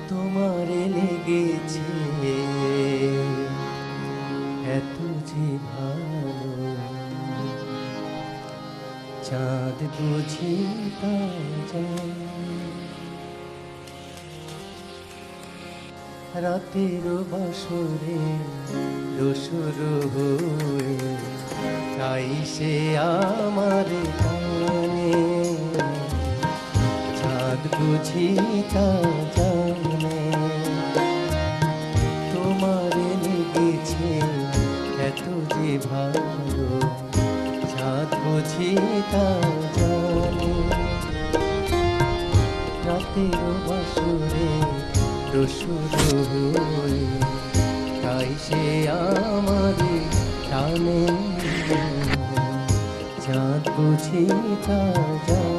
তোমারে লেগেছে এত যে ভালো, চাঁদ বুঝি তা জানে। রাতের বাসরে দোসর হয়ে তাই সে আমার টানে, চাঁদ বুঝি তা জানে। তোমারে লেগেছে এত যে ভালো, চাঁদ বুঝি তা জানে। রাতের বাসরে দোসর হয়ে তাই সে আমার টানে, চাঁদ বুঝি তা জানে।